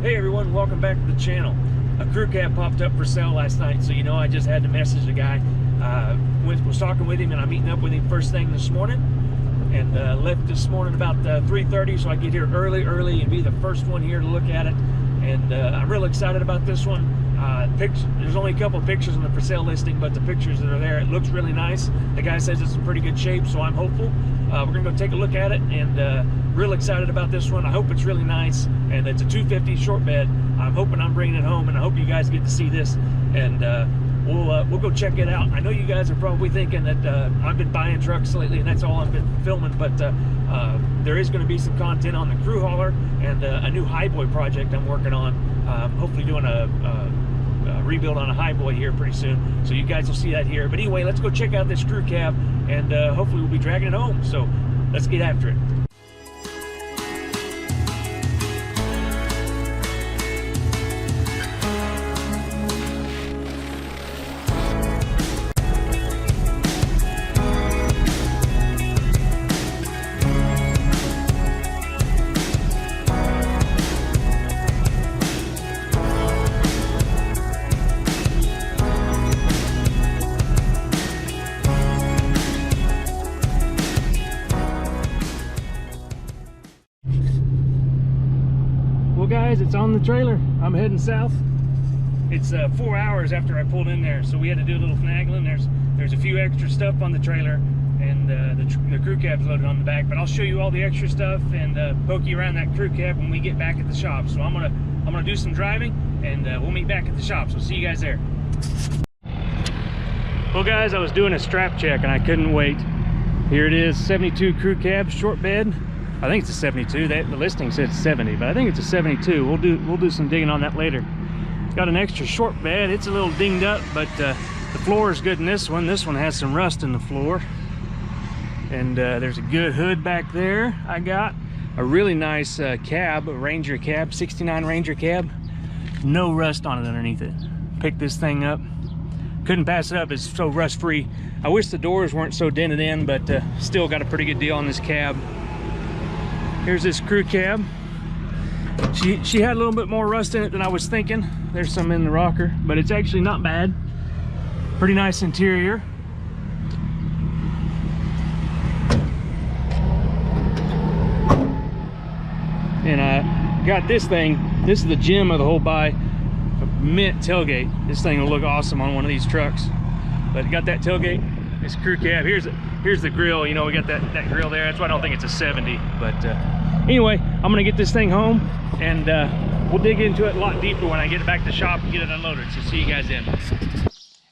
Hey everyone, welcome back to the channel. A crew cab popped up for sale last night, so you know I just had to message the guy. Was talking with him, and I'm meeting up with him first thing this morning, and left this morning about 3:30, so I get here early and be the first one here to look at it. And I'm real excited about this one. There's only a couple of pictures on the for sale listing, but the pictures that are there, it looks really nice. The guy says it's in pretty good shape, so I'm hopeful. We're gonna go take a look at it, and real excited about this one. I hope it's really nice, and it's a 250 short bed. I'm hoping I'm bringing it home, and I hope you guys get to see this, and we'll go check it out. I know you guys are probably thinking that I've been buying trucks lately, and that's all I've been filming, but there is going to be some content on the crew hauler and a new highboy project I'm working on. Hopefully doing a rebuild on a highboy here pretty soon, so you guys will see that here. But anyway, let's go check out this crew cab, and hopefully we'll be dragging it home. So let's get after it. Well guys, it's on the trailer. I'm heading south. It's 4 hours after I pulled in there, so we had to do a little finagling. There's a few extra stuff on the trailer, and the crew cab's loaded on the back, but I'll show you all the extra stuff and poke you around that crew cab when we get back at the shop. So I'm gonna do some driving, and we'll meet back at the shop. So see you guys there. Well guys, I was doing a strap check and I couldn't wait. Here it is, 72 crew cab short bed. I think it's a 72. The listing said 70, but I think it's a 72. We'll do some digging on that later. It's got an extra short bed. It's a little dinged up, but the floor is good in this one. This one has some rust in the floor, and there's a good hood back there. I got a really nice cab, a Ranger cab, 69 Ranger cab. No rust on it underneath it. Picked this thing up. Couldn't pass it up. It's so rust free. I wish the doors weren't so dented in, but still got a pretty good deal on this cab. Here's this crew cab. She had a little bit more rust in it than I was thinking. There's some in the rocker, but it's actually not bad. Pretty nice interior. And I got this thing. This is the gem of the whole buy. A mint tailgate. This thing will look awesome on one of these trucks. But got that tailgate. This crew cab. Here's the grill. You know, we got that grill there. That's why I don't think it's a 70. But anyway, I'm gonna get this thing home, and we'll dig into it a lot deeper when I get it back to the shop and get it unloaded. So see you guys then.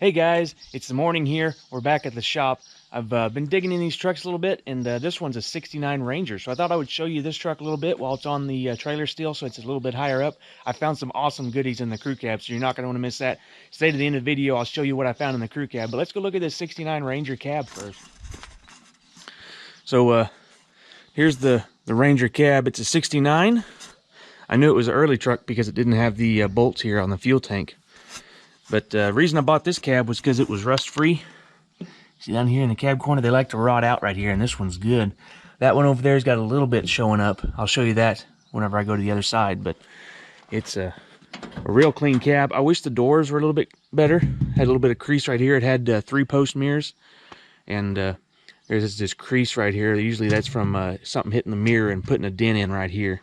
Hey guys, it's the morning here. We're back at the shop. I've been digging in these trucks a little bit, and this one's a 69 Ranger. So I thought I would show you this truck a little bit while it's on the trailer still, so it's a little bit higher up. I found some awesome goodies in the crew cab, so you're not going to want to miss that. Stay to the end of the video. I'll show you what I found in the crew cab. But let's go look at this 69 Ranger cab first. So here's the Ranger cab. It's a 69. I knew it was an early truck because it didn't have the bolts here on the fuel tank. But the reason I bought this cab was because it was rust free. See down here in the cab corner, they like to rot out right here, and this one's good. That one over there's got a little bit showing up. I'll show you that whenever I go to the other side, but it's a real clean cab. I wish the doors were a little bit better. Had a little bit of crease right here. It had 3-post mirrors, and there's this crease right here. Usually that's from something hitting the mirror and putting a dent in right here.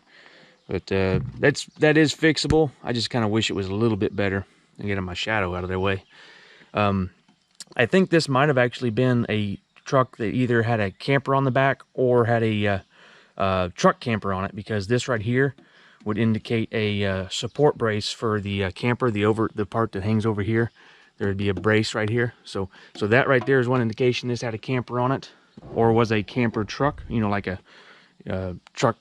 But that is fixable. I just kind of wish it was a little bit better. And getting my shadow out of their way. I think this might have actually been a truck that either had a camper on the back or had a truck camper on it, because this right here would indicate a support brace for the camper, the part that hangs over here. There would be a brace right here. So that right there is one indication this had a camper on it, or was a camper truck, you know, like a truck,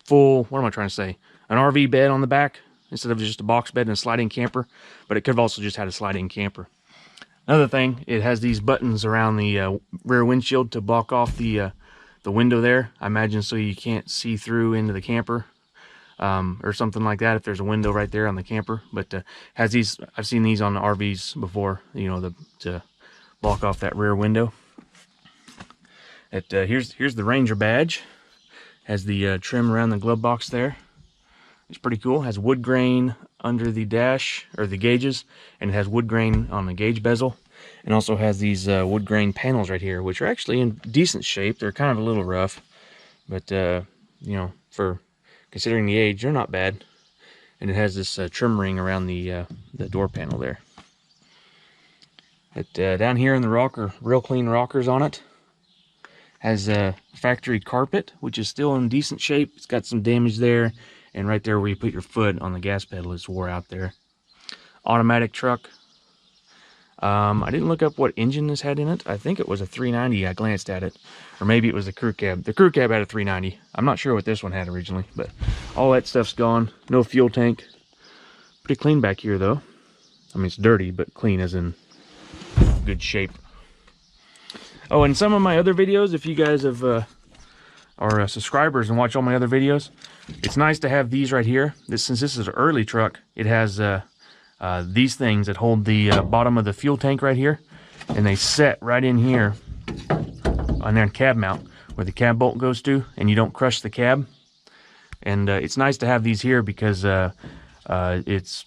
full, what am I trying to say? An RV bed on the back instead of just a box bed and a sliding camper, but it could have also just had a sliding camper. Another thing, it has these buttons around the rear windshield to block off the window there. I imagine so you can't see through into the camper, or something like that if there's a window right there on the camper. But has these, I've seen these on the RVs before, you know, to block off that rear window. Here's the Ranger badge. Has the trim around the glove box there. It's pretty cool. It has wood grain under the dash, or the gauges, and it has wood grain on the gauge bezel. And also has these wood grain panels right here, which are actually in decent shape. They're kind of a little rough, but you know, for considering the age, they're not bad. And it has this trim ring around the door panel there. But down here in the rocker, real clean rockers on it. Has a factory carpet, which is still in decent shape. It's got some damage there, and right there where you put your foot on the gas pedal, it's wore out there. Automatic truck. I didn't look up what engine this had in it. I think it was a 390. I glanced at it, or maybe it was the crew cab. The crew cab had a 390. I'm not sure what this one had originally, but all that stuff's gone. No fuel tank. Pretty clean back here though. I mean, it's dirty, but clean as in good shape. Oh, and some of my other videos, if you guys have are subscribers and watch all my other videos, it's nice to have these right here. Since this is an early truck, it has these things that hold the bottom of the fuel tank right here, and they set right in here on their cab mount where the cab bolt goes to, and you don't crush the cab. And it's nice to have these here because it's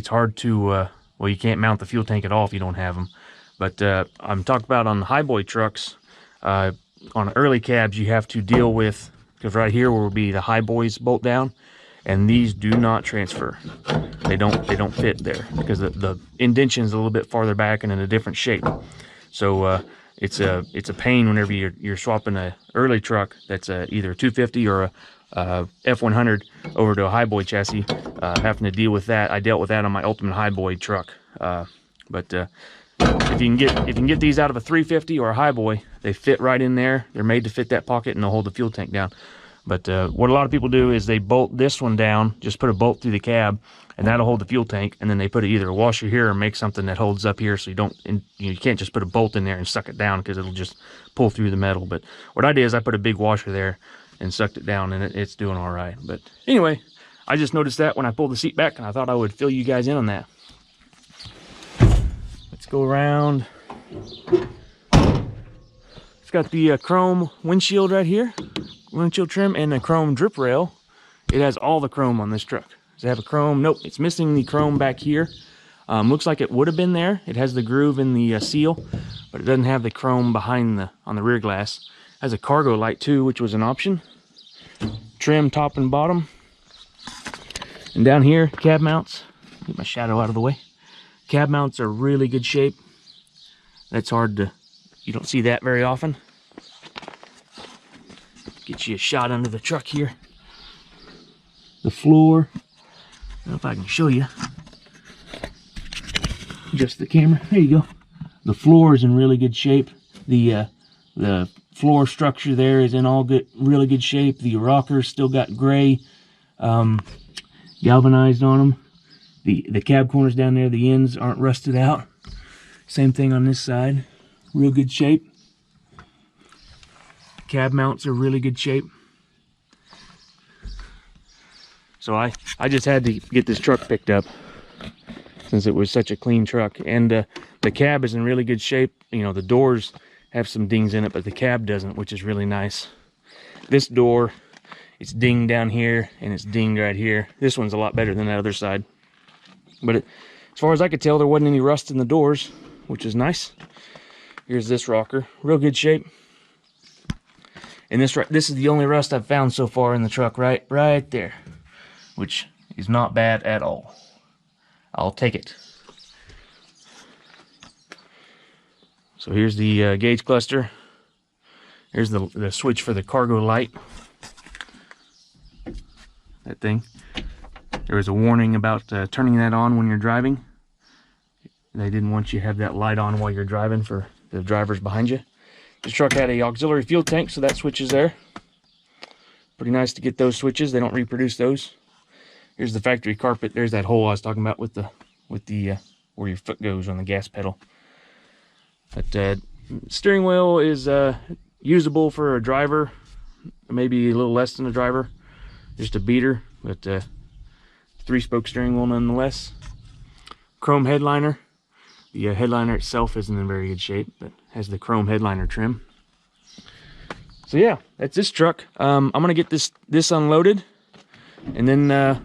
hard to well, you can't mount the fuel tank at all if you don't have them. But I'm talking about on the highboy trucks, on early cabs, you have to deal with, because right here will be the highboys bolt down, and these do not transfer. They don't fit there because the indentation is a little bit farther back and in a different shape. So it's a pain whenever you're swapping a early truck that's either a 250 or a F-100 over to a highboy chassis, having to deal with that. I dealt with that on my Ultimate Highboy truck, but if you can get these out of a 350 or a highboy, they fit right in there. They're made to fit that pocket, and they'll hold the fuel tank down. But what a lot of people do is they bolt this one down, just put a bolt through the cab, and that'll hold the fuel tank. And then they put either a washer here or make something that holds up here, so you can't just put a bolt in there and suck it down because it'll just pull through the metal. But what I did is I put a big washer there and sucked it down, and it's doing all right. But anyway, I just noticed that when I pulled the seat back, and I thought I would fill you guys in on that. Let's go around. It's got the chrome windshield right here, windshield trim, and the chrome drip rail. It has all the chrome on this truck. Does it have a chrome? Nope, it's missing the chrome back here. Looks like it would have been there. It has the groove in the seal, but it doesn't have the chrome behind on the rear glass. It has a cargo light too, which was an option. Trim top and bottom. And down here, cab mounts. Get my shadow out of the way. Cab mounts are really good shape. That's hard to, you don't see that very often. Get you a shot under the truck here. The floor, I don't know if I can show you. Just the camera, there you go. The floor is in really good shape. The floor structure there is in really good shape. The rockers still got gray galvanized on them. The cab corners down there, the ends aren't rusted out. Same thing on this side, real good shape. Cab mounts are really good shape. So I just had to get this truck picked up since it was such a clean truck. And the cab is in really good shape. You know, the doors have some dings in it, but the cab doesn't, which is really nice. This door, it's dinged down here and it's dinged right here. This one's a lot better than that other side. But as far as I could tell, there wasn't any rust in the doors, which is nice. Here's this rocker, real good shape. And this is the only rust I've found so far in the truck, right there, which is not bad at all. I'll take it. So here's the gauge cluster. Here's the switch for the cargo light. That thing. There was a warning about turning that on when you're driving. They didn't want you to have that light on while you're driving for the drivers behind you. This truck had a auxiliary fuel tank, so that switch is there. Pretty nice to get those switches. They don't reproduce those. Here's the factory carpet. There's that hole I was talking about with the where your foot goes on the gas pedal. But steering wheel is usable for a driver, maybe a little less than a driver. Just a beater, but 3-spoke steering wheel nonetheless. Chrome headliner. The headliner itself isn't in very good shape, but has the chrome headliner trim. So yeah, that's this truck. I'm gonna get this unloaded, and then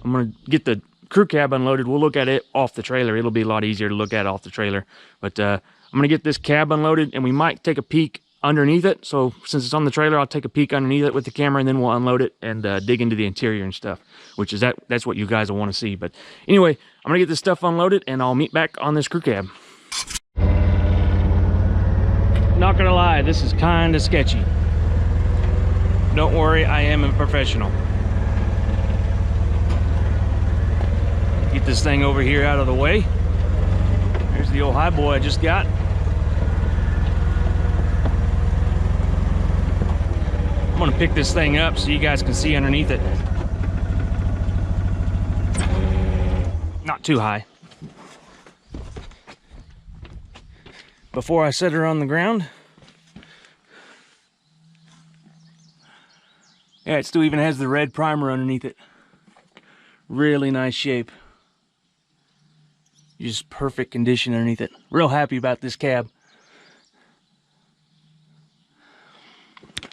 I'm gonna get the crew cab unloaded. We'll look at it off the trailer. It'll be a lot easier to look at off the trailer. But I'm gonna get this cab unloaded, and we might take a peek underneath it. So since it's on the trailer, I'll take a peek underneath it with the camera, and then we'll unload it and dig into the interior and stuff, which is that's what you guys will want to see. But anyway, I'm gonna get this stuff unloaded, and I'll meet back on this crew cab. Not gonna lie, this is kind of sketchy. Don't worry, I am a professional. Get this thing over here out of the way. There's the old highboy I just got. I'm gonna pick this thing up so you guys can see underneath it. Not too high. Before I set her on the ground. Yeah, it still even has the red primer underneath it. Really nice shape. Just perfect condition underneath it. Real happy about this cab.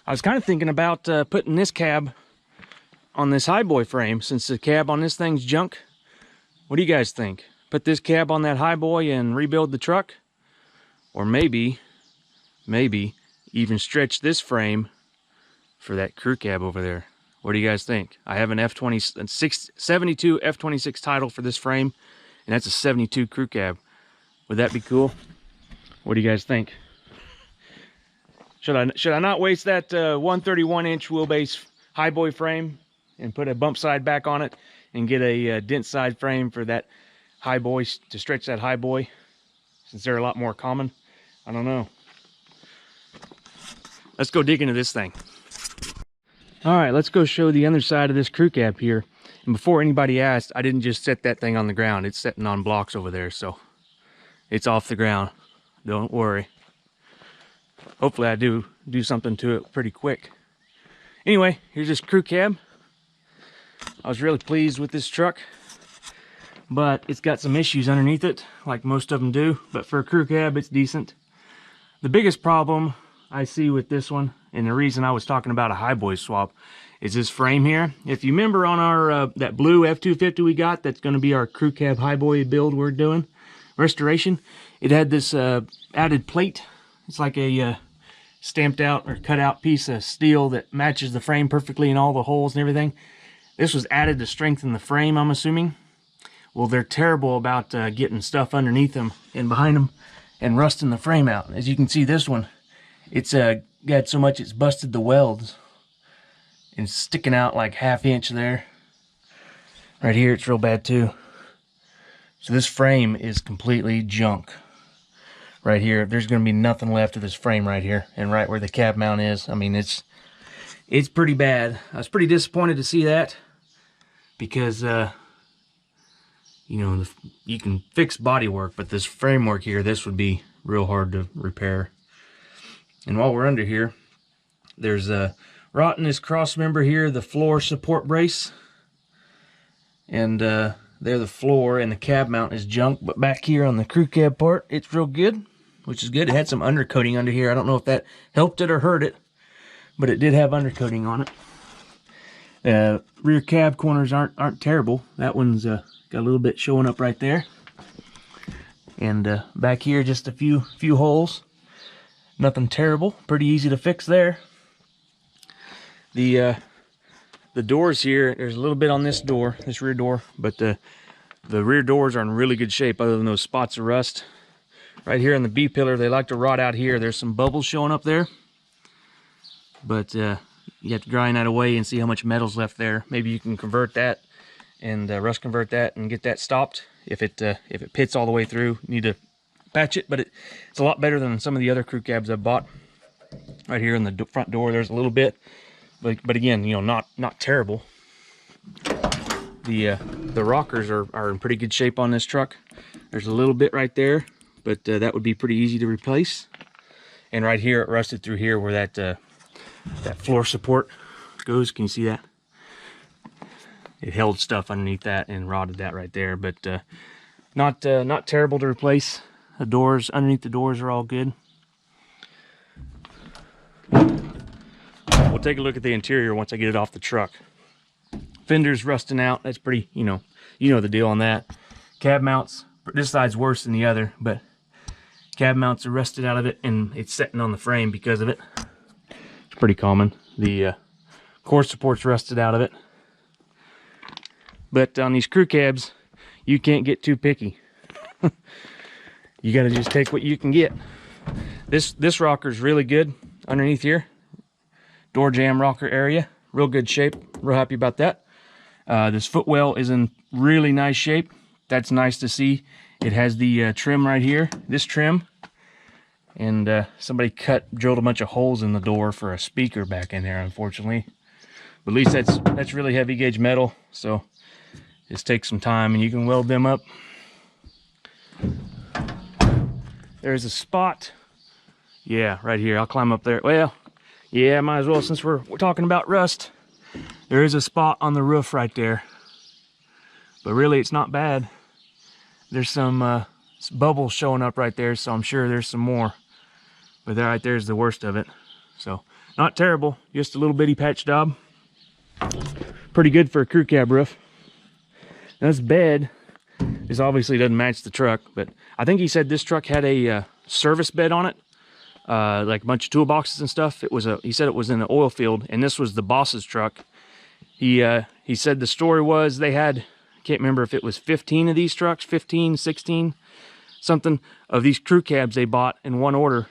I was kind of thinking about putting this cab on this highboy frame, since the cab on this thing's junk. What do you guys think? Put this cab on that highboy and rebuild the truck? Or maybe even stretch this frame for that crew cab over there. What do you guys think? I have an F-72 F-26 title for this frame, and that's a 72 crew cab. Would that be cool? What do you guys think? Should I not waste that 131-inch wheelbase highboy frame and put a bump side back on it and get a dent side frame for that highboy to stretch that highboy, since they're a lot more common? I don't know. Let's go dig into this thing. All right, let's go show the other side of this crew cab here. And before anybody asked, I didn't just set that thing on the ground. It's sitting on blocks over there, so it's off the ground. Don't worry. Hopefully I do something to it pretty quick. Anyway, here's this crew cab. I was really pleased with this truck, but it's got some issues underneath it, like most of them do. But for a crew cab, it's decent. The biggest problem I see with this one, and the reason I was talking about a highboy swap, is this frame here. If you remember on our that blue F-250 we got, that's going to be our crew cab highboy build we're doing, restoration, it had this added plate. It's like a stamped out or cut out piece of steel that matches the frame perfectly in all the holes and everything. This was added to strengthen the frame, I'm assuming. Well, they're terrible about getting stuff underneath them and behind them and rusting the frame out. As you can see, this one, it's got so much it's busted the welds and it's sticking out like ½ inch there. Right here, it's real bad too. So this frame is completely junk. Right here, there's going to be nothing left of this frame right here, and right where the cab mount is. I mean, it's pretty bad. I was pretty disappointed to see that, because you know, you can fix bodywork, but this framework here, this would be real hard to repair. And while we're under here, there's a rot in this cross member here, the floor support brace, and there the floor and the cab mount is junk. But back here on the crew cab part, it's real good, which is good. It had some undercoating under here. I don't know if that helped it or hurt it, but it did have undercoating on it. Rear cab corners aren't terrible. That one's got a little bit showing up right there, and back here just a few holes. Nothing terrible. Pretty easy to fix there. The doors here, there's a little bit on this door, this rear door, but the rear doors are in really good shape other than those spots of rust. Right here on the B pillar, they like to rot out here. There's some bubbles showing up there, but you have to grind that away and see how much metal's left there. Maybe you can convert that and rust convert that and get that stopped. If it pits all the way through, you need to patch it, but it's a lot better than some of the other crew cabs I've bought. Right here in the front door, there's a little bit, but again, you know, not terrible. The rockers are in pretty good shape on this truck. There's a little bit right there, but that would be pretty easy to replace. And right here, it rusted through here where that floor support goes. Can you see that? It held stuff underneath that and rotted that right there, but not terrible to replace. The doors, underneath the doors, are all good. We'll take a look at the interior once I get it off the truck. Fender's rusting out. That's pretty, you know the deal on that. Cab mounts, this side's worse than the other, but cab mounts are rusted out of it, and it's setting on the frame because of it. It's pretty common. The core support's rusted out of it. But on these crew cabs, you can't get too picky. You got to just take what you can get. This rocker's really good underneath here. Door jamb rocker area, real good shape. Real happy about that. This footwell is in really nice shape. That's nice to see. It has the trim right here, this trim. And somebody drilled a bunch of holes in the door for a speaker back in there, unfortunately. But at least that's really heavy gauge metal, so just take some time and you can weld them up. There's a spot. Yeah, right here. I'll climb up there. Well, yeah, might as well since we're talking about rust. There is a spot on the roof right there. But really, it's not bad. There's some bubbles showing up right there, so I'm sure there's some more. But that right there is the worst of it. So, not terrible. Just a little bitty patch job. Pretty good for a crew cab roof. Now this bed, this obviously doesn't match the truck, but I think he said this truck had a service bed on it. Like a bunch of toolboxes and stuff. He said it was in an oil field, and this was the boss's truck. He said the story was they had, I can't remember if it was 15 of these trucks, 15, 16, something of these crew cabs they bought in one order,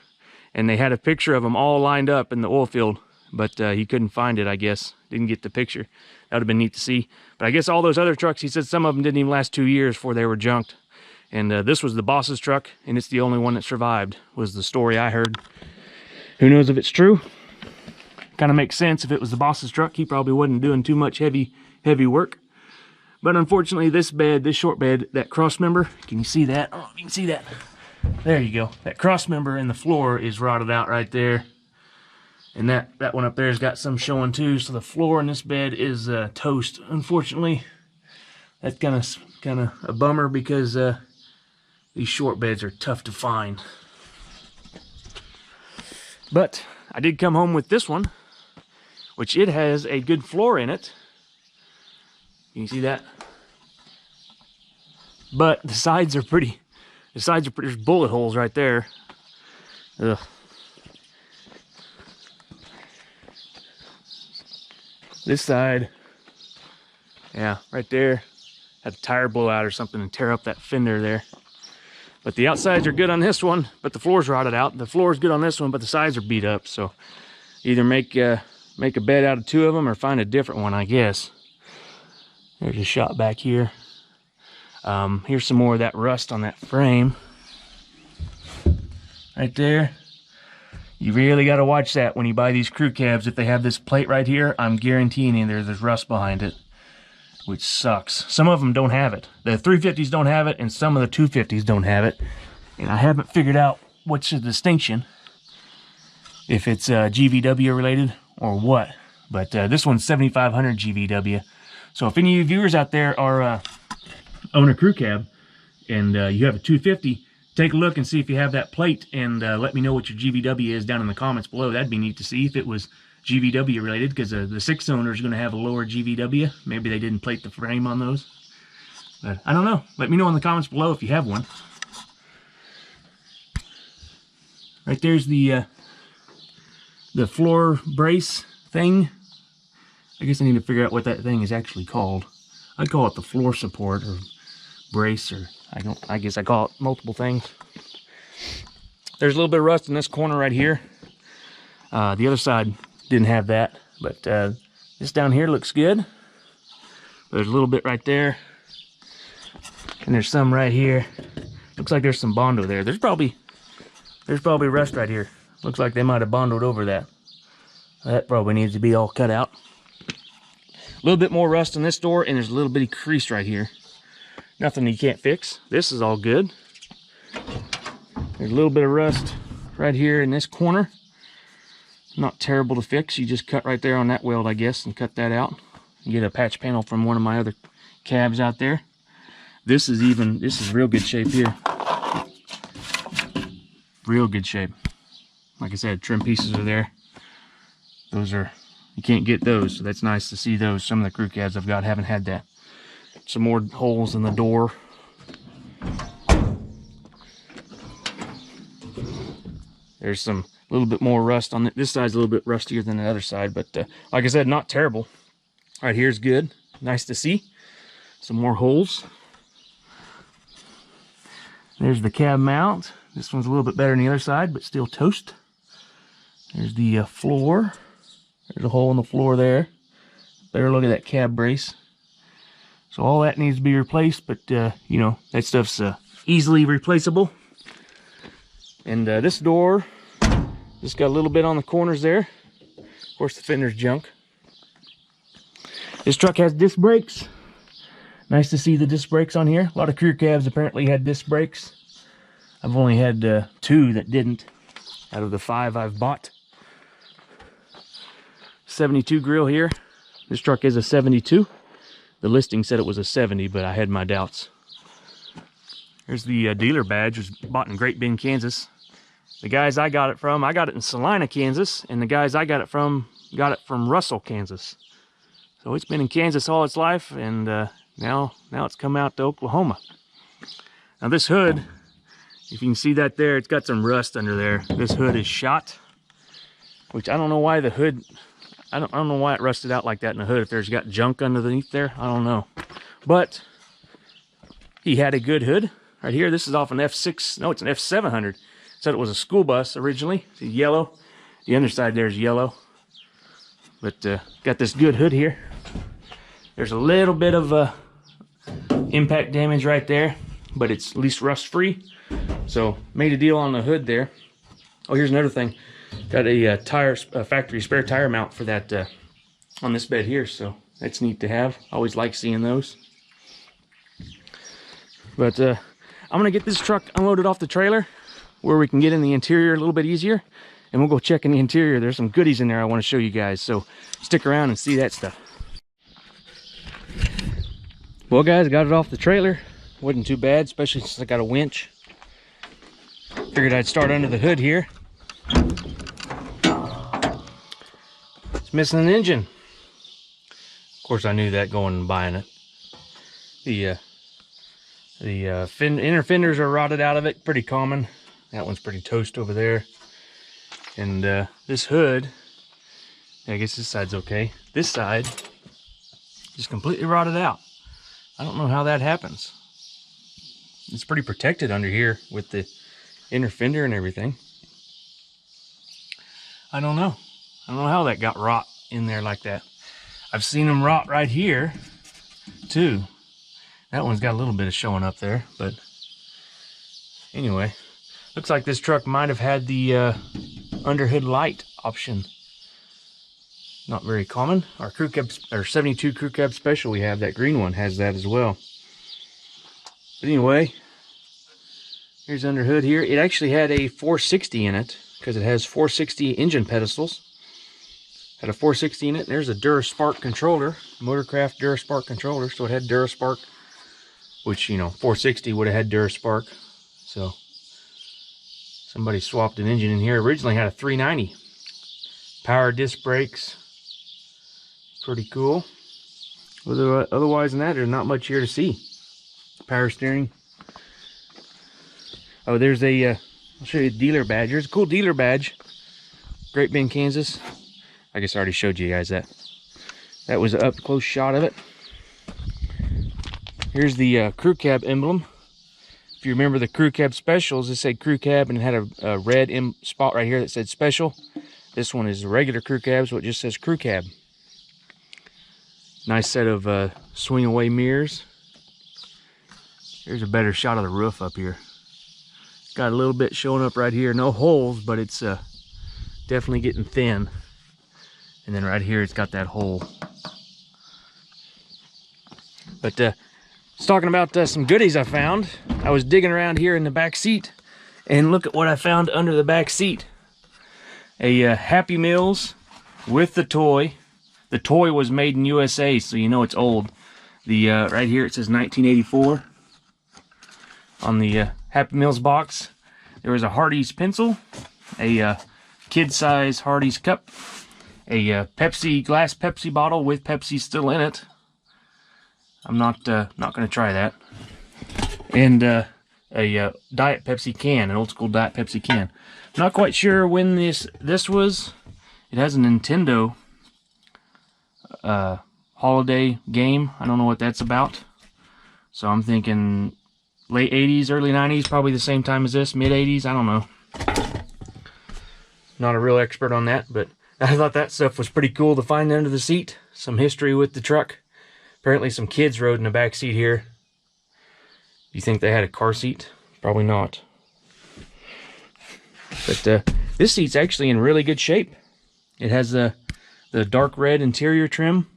and they had a picture of them all lined up in the oil field, but he couldn't find it, I guess. Didn't get the picture. That would have been neat to see. But I guess all those other trucks, he said some of them didn't even last 2 years before they were junked. And this was the boss's truck, and it's the only one that survived, was the story I heard. Who knows if it's true? Kind of makes sense. If it was the boss's truck, he probably wasn't doing too much heavy work. But unfortunately, this short bed, that cross member, can you see that? Oh, you can see that. There you go. That cross member in the floor is rotted out right there. And that one up there has got some showing too. So the floor in this bed is toast. Unfortunately, that's kind of a bummer because these short beds are tough to find. But I did come home with this one, which it has a good floor in it. Can you see that? But the sides are pretty. There's bullet holes right there. Ugh. This side, yeah, right there, had a tire blowout or something and tear up that fender there. But the outsides are good on this one, but the floor's rotted out. The floor's good on this one, but the sides are beat up. So either make a bed out of two of them or find a different one, I guess. There's a shot back here. Here's some more of that rust on that frame. Right there. You really got to watch that when you buy these crew cabs. If they have this plate right here, I'm guaranteeing you there's rust behind it, which sucks. Some of them don't have it. The 350s don't have it, and some of the 250s don't have it. And I haven't figured out what's the distinction, if it's GVW related or what. But this one's 7500 GVW. So if any of you viewers out there are own a crew cab and you have a 250, take a look and see if you have that plate, and let me know what your GVW is down in the comments below. That'd be neat to see if it was GVW related, because the 6-cylinder is going to have a lower GVW. Maybe they didn't plate the frame on those. But I don't know. Let me know in the comments below if you have one. Right there's the floor brace thing. I guess I need to figure out what that thing is actually called. I'd call it the floor support or brace, or I guess I call it multiple things. There's a little bit of rust in this corner right here. The other side didn't have that, but this down here looks good. There's a little bit right there, and there's some right here. Looks like there's some Bondo there. There's probably rust right here. Looks like they might have Bondoed over that. That probably needs to be all cut out. A little bit more rust on this door, and there's a little bitty crease right here. Nothing you can't fix. This is all good. There's a little bit of rust right here in this corner. Not terrible to fix. You just cut right there on that weld, I guess, and cut that out. You get a patch panel from one of my other cabs out there. This is real good shape here. Real good shape. Like I said, trim pieces are there. Those are you can't get those, so that's nice to see those. Some of the crew cabs I've got haven't had that. Some more holes in the door. There's some a little bit more rust on it. This side's a little bit rustier than the other side, but like I said, not terrible. Right here's good. Nice to see. Some more holes. There's the cab mount. This one's a little bit better than the other side, but still toast. There's the floor. There's a hole in the floor there. Better look at that cab brace. So all that needs to be replaced, but you know, that stuff's easily replaceable. And this door just got a little bit on the corners there. Of course, the fender's junk. This truck has disc brakes. Nice to see the disc brakes on here. A lot of crew cabs apparently had disc brakes. I've only had 2 that didn't out of the 5 I've bought. 72 grill here. This truck is a 72. The listing said it was a 70, but I had my doubts. Here's the dealer badge. It was bought in Great Bend, Kansas. The guys I got it from in Salina, Kansas, and the guys I got it from Russell, Kansas. So it's been in Kansas all its life, and now it's come out to Oklahoma. Now this hood, if you can see that there, it's got some rust under there. This hood is shot, which I don't know why the hood, I don't know why it rusted out like that in the hood. If there's got junk underneath there, I don't know. But he had a good hood. Right here, this is off an F6, no, it's an F700. Said it was a school bus originally. It's yellow. The underside there is yellow. But got this good hood here. There's a little bit of impact damage right there, but it's at least rust free. So made a deal on the hood there. Oh, here's another thing. Got a factory spare tire mount for that on this bed here. So that's neat to have. Always like seeing those. But I'm gonna get this truck unloaded off the trailer, where we can get in the interior a little bit easier, and we'll go check in the interior. There's some goodies in there I want to show you guys, so stick around and see that stuff. Well guys, got it off the trailer. Wasn't too bad, especially since I got a winch. Figured I'd start under the hood here. It's missing an engine. Of course I knew that going and buying it. The inner fenders are rotted out of it, pretty common. That one's pretty toast over there. And this hood, I guess this side's okay. This side is completely rotted out. I don't know how that happens. It's pretty protected under here with the inner fender and everything. I don't know. I don't know how that got rot in there like that. I've seen them rot right here too. That one's got a little bit of showing up there, but anyway. Looks like this truck might have had the underhood light option. Not very common. Our crew cab, or 72 crew cab special we have, that green one has that as well. But anyway, here's underhood here. It actually had a 460 in it because it has 460 engine pedestals. Had a 460 in it. There's a DuraSpark controller, Motorcraft DuraSpark controller. So it had DuraSpark, which, you know, 460 would have had DuraSpark. So somebody swapped an engine in here. Originally had a 390. Power disc brakes. Pretty cool. Otherwise than that, there's not much here to see. Power steering. Oh, there's a, I'll show you the dealer badge. There's a cool dealer badge. Great Bend, Kansas. I guess I already showed you guys that. That was an up close shot of it. Here's the crew cab emblem. If you remember the crew cab specials, it said crew cab and it had a red spot right here that said special. This one is a regular crew cab, so it just says crew cab. Nice set of swing away mirrors. Here's a better shot of the roof up here. Got a little bit showing up right here. No holes, but it's definitely getting thin. And then right here, it's got that hole. But talking about some goodies I found. I was digging around here in the back seat, and look at what I found under the back seat. A Happy Meals with the toy. The toy was made in USA, so you know it's old. The right here it says 1984 on the Happy Meals box. There was a Hardee's pencil, a kid-size Hardee's cup, Pepsi, glass Pepsi bottle with Pepsi still in it. I'm not going to try that. And a Diet Pepsi can, an old school Diet Pepsi can. Not quite sure when this was. It has a Nintendo holiday game. I don't know what that's about. So I'm thinking late 80s, early 90s, probably the same time as this, mid 80s, I don't know. Not a real expert on that, but I thought that stuff was pretty cool to find under the seat. Some history with the truck. Apparently some kids rode in the back seat here. You think they had a car seat? Probably not. But this seat's actually in really good shape. It has the dark red interior trim.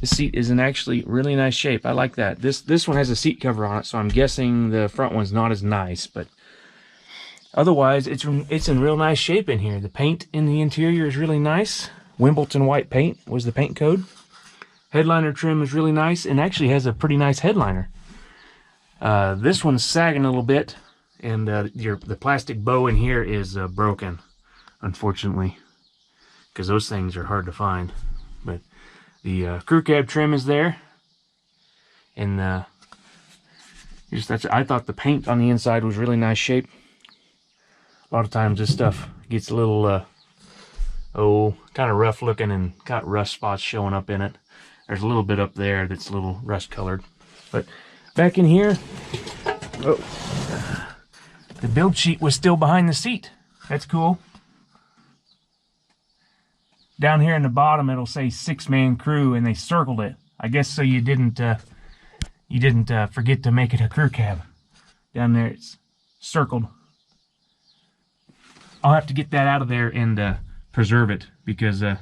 This seat is in actually really nice shape. I like that. This one has a seat cover on it, so I'm guessing the front one's not as nice, but otherwise it's in real nice shape in here. The paint in the interior is really nice. Wimbledon white paint was the paint code. Headliner trim is really nice and actually has a pretty nice headliner. This one's sagging a little bit, and the plastic bow in here is broken, unfortunately, because those things are hard to find. But the crew cab trim is there, and I thought the paint on the inside was really nice shape. A lot of times this stuff gets a little kind of rough looking and got rust spots showing up in it. There's a little bit up there that's a little rust colored. But back in here, the build sheet was still behind the seat. That's cool. Down here in the bottom, it'll say 6-man crew, and they circled it. I guess so you didn't forget to make it a crew cab. Down there, it's circled. I'll have to get that out of there and preserve it, because they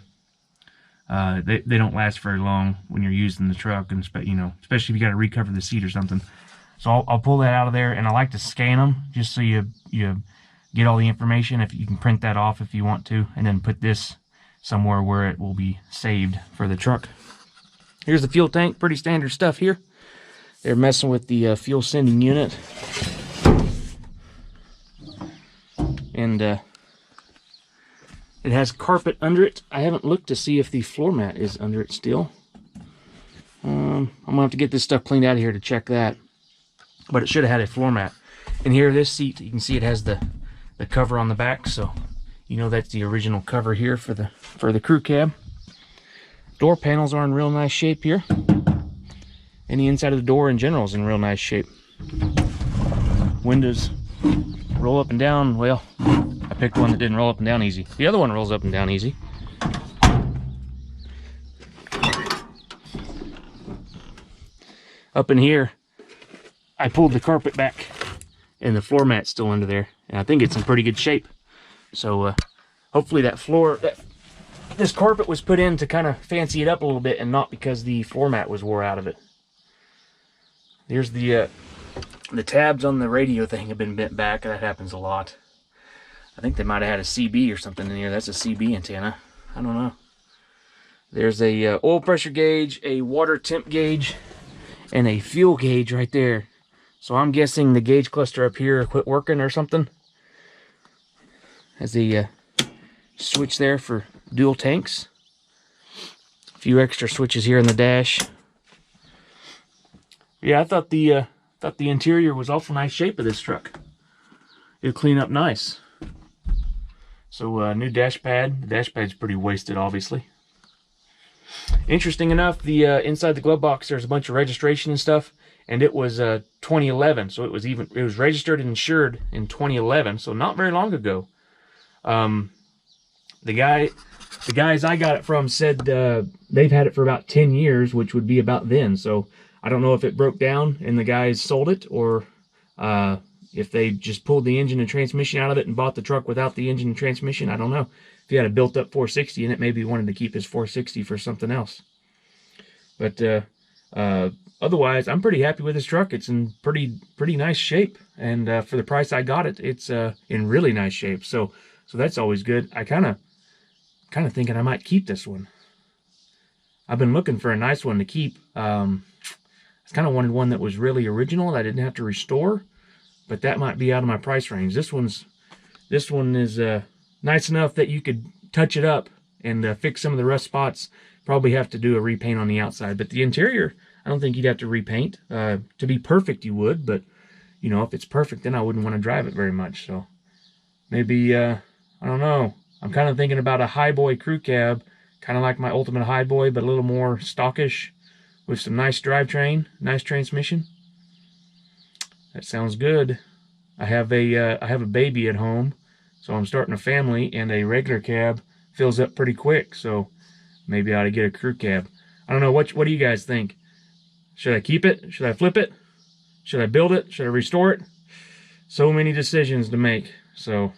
don't last very long when you're using the truck, and especially if you got to recover the seat or something. So I'll pull that out of there, and I like to scan them just so you get all the information. If you can print that off if you want to, and then put this somewhere where it will be saved for the truck. Here's the fuel tank. Pretty standard stuff here. They're messing with the fuel sending unit, and it has carpet under it. I haven't looked to see if the floor mat is under it still. I'm gonna have to get this stuff cleaned out of here to check that, but it should have had a floor mat. And here, this seat, you can see it has the cover on the back, so you know that's the original cover here for the crew cab. Door panels are in real nice shape here, and the inside of the door in general is in real nice shape. Windows roll up and down. Well, I picked one that didn't roll up and down easy. The other one rolls up and down easy. Up in here, I pulled the carpet back, and the floor mat's still under there, and I think it's in pretty good shape. So hopefully this carpet was put in to kind of fancy it up a little bit, and not because the floor mat was wore out of it. There's the tabs on the radio thing have been bent back. That happens a lot. I think they might have had a CB or something in here. That's a CB antenna. I don't know. There's a oil pressure gauge, a water temp gauge, and a fuel gauge right there. So I'm guessing the gauge cluster up here quit working or something. Has a switch there for dual tanks. A few extra switches here in the dash. Yeah, I thought the interior was awful nice shape of this truck. It'll clean up nice. So new dash pad. The dash pad's pretty wasted, obviously. Interesting enough, the inside the glove box, there's a bunch of registration and stuff, and it was 2011, so it was registered and insured in 2011, so not very long ago. The guys I got it from said they've had it for about 10 years, which would be about then. So I don't know if it broke down and the guys sold it, or if they just pulled the engine and transmission out of it and bought the truck without the engine and transmission. I don't know. If he had a built-up 460 in it, maybe he wanted to keep his 460 for something else. But otherwise, I'm pretty happy with this truck. It's in pretty nice shape, and for the price I got it, it's in really nice shape. So that's always good. I kind of thinking I might keep this one. I've been looking for a nice one to keep. I kind of wanted one that was really original that I didn't have to restore, but that might be out of my price range. This one is nice enough that you could touch it up and fix some of the rust spots. Probably have to do a repaint on the outside, but the interior, I don't think you'd have to repaint. To be perfect, you would, but you know, if it's perfect, then I wouldn't want to drive it very much. So maybe, I don't know. I'm kind of thinking about a highboy crew cab, kind of like my Ultimate Highboy, but a little more stockish with some nice drivetrain, nice transmission. That sounds good. I have a baby at home, so I'm starting a family, and a regular cab fills up pretty quick. So maybe I ought to get a crew cab. I don't know. What do you guys think? Should I keep it? Should I flip it? Should I build it? Should I restore it? So many decisions to make. So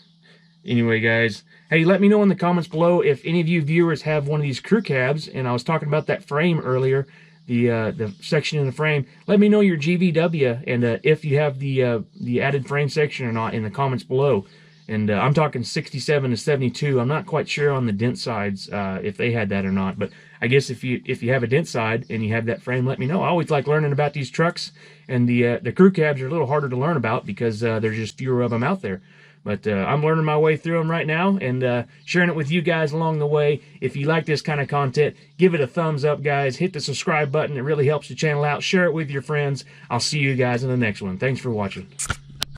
anyway, guys, hey, let me know in the comments below if any of you viewers have one of these crew cabs. And I was talking about that frame earlier, the section in the frame. Let me know your GVW and if you have the added frame section or not in the comments below. And I'm talking 67 to 72. I'm not quite sure on the dent sides if they had that or not. But I guess if you have a dent side and you have that frame, let me know. I always like learning about these trucks. And the crew cabs are a little harder to learn about because there's just fewer of them out there. But I'm learning my way through them right now and sharing it with you guys along the way. If you like this kind of content, give it a thumbs up, guys. Hit the subscribe button. It really helps the channel out. Share it with your friends. I'll see you guys in the next one. Thanks for watching.